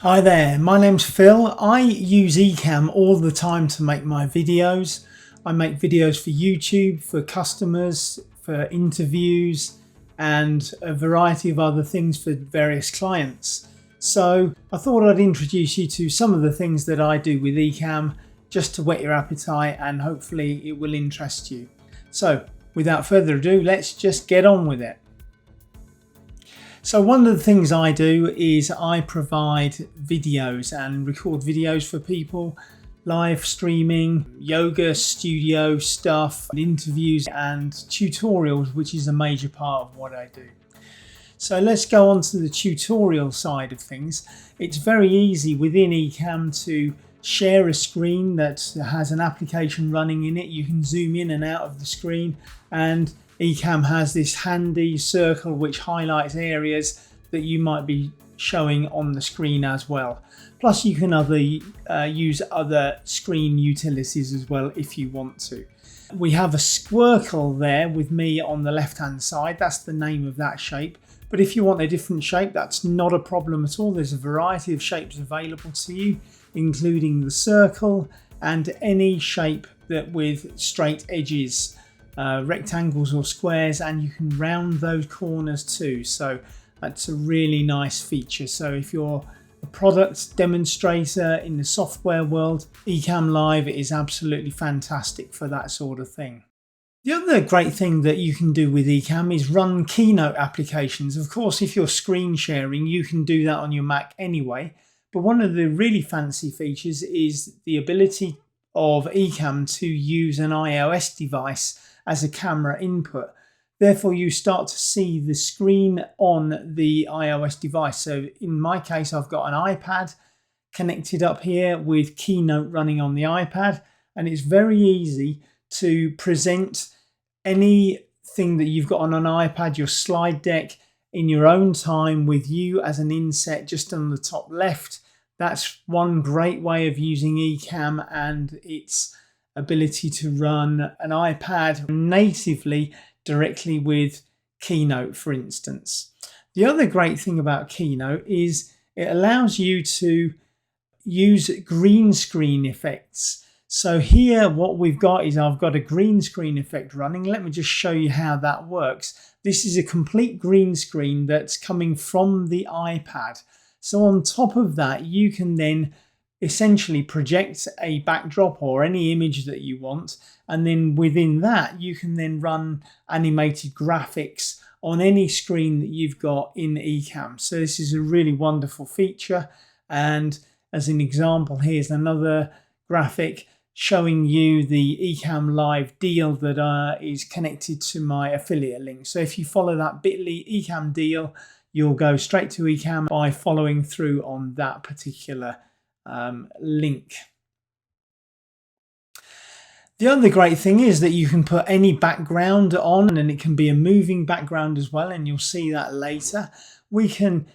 Hi there, my name's Phil. I use Ecamm all the time to make my videos. I make videos for YouTube, for customers, for interviews, and a variety of other things for various clients. So I thought I'd introduce you to some of the things that I do with Ecamm just to whet your appetite, and hopefully it will interest you. So without further ado, let's just get on with it. So one of the things I do is I provide videos and record videos for people, live streaming, yoga studio stuff, interviews and tutorials, which is a major part of what I do. So let's go on to the tutorial side of things. It's very easy within Ecamm to share a screen that has an application running in it. You can zoom in and out of the screen, and Ecamm has this handy circle which highlights areas that you might be showing on the screen as well. Plus you can use other screen utilities as well if you want to. We have a squircle there with me on the left hand side. That's the name of that shape. But if you want a different shape, that's not a problem at all. There's a variety of shapes available to you, including the circle and any shape that with straight edges. Rectangles or squares, and you can round those corners too, so that's a really nice feature. So if you're a product demonstrator in the software world, Ecamm Live is absolutely fantastic for that sort of thing. The other great thing that you can do with Ecamm is run Keynote applications. Of course, if you're screen sharing, you can do that on your Mac anyway, but one of the really fancy features is the ability of Ecamm to use an iOS device as a camera input. Therefore, you start to see the screen on the iOS device. So in my case, I've got an iPad connected up here with Keynote running on the iPad, and it's very easy to present anything that you've got on an iPad, your slide deck, in your own time with you as an inset just on the top left. That's one great way of using Ecamm and its ability to run an iPad natively directly with Keynote, for instance. The other great thing about Keynote is it allows you to use green screen effects. So here what we've got is I've got a green screen effect running. Let me just show you how that works. This is a complete green screen that's coming from the iPad. So on top of that, you can then essentially project a backdrop or any image that you want, and then within that you can then run animated graphics on any screen that you've got in Ecamm. So this is a really wonderful feature, and as an example, here's another graphic showing you the Ecamm Live deal that is connected to my affiliate link. So if you follow that bit.ly Ecamm deal, you'll go straight to Ecamm by following through on that particular link. The other great thing is that you can put any background on, and it can be a moving background as well, and you'll see that later. We can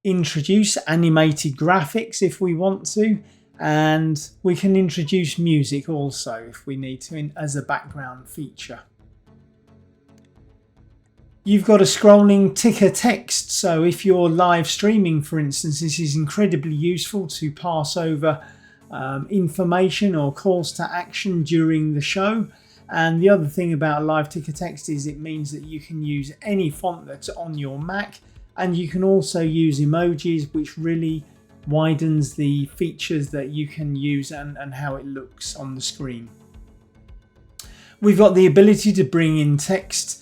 introduce animated graphics if we want to, and we can introduce music also if we need to as a background feature. You've got a scrolling ticker text, so if you're live streaming, for instance, this is incredibly useful to pass over information or calls to action during the show. And the other thing about live ticker text is it means that you can use any font that's on your Mac, and you can also use emojis, which really widens the features that you can use and how it looks on the screen. We've got the ability to bring in text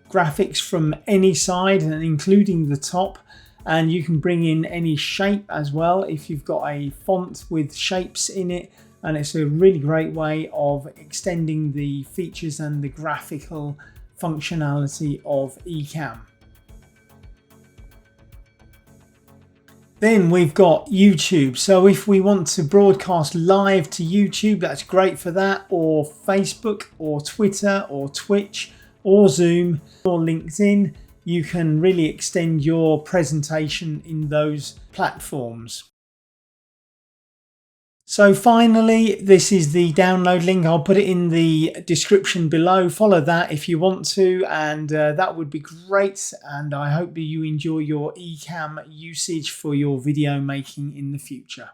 graphics from any side, and including the top, and you can bring in any shape as well if you've got a font with shapes in it, and it's a really great way of extending the features and the graphical functionality of Ecamm. Then we've got YouTube. So if we want to broadcast live to YouTube, that's great for that, or Facebook or Twitter or Twitch or Zoom or LinkedIn. You can really extend your presentation in those platforms. So finally, this is the download link. I'll put it in the description below. Follow that if you want to, and that would be great. And I hope that you enjoy your Ecamm usage for your video making in the future.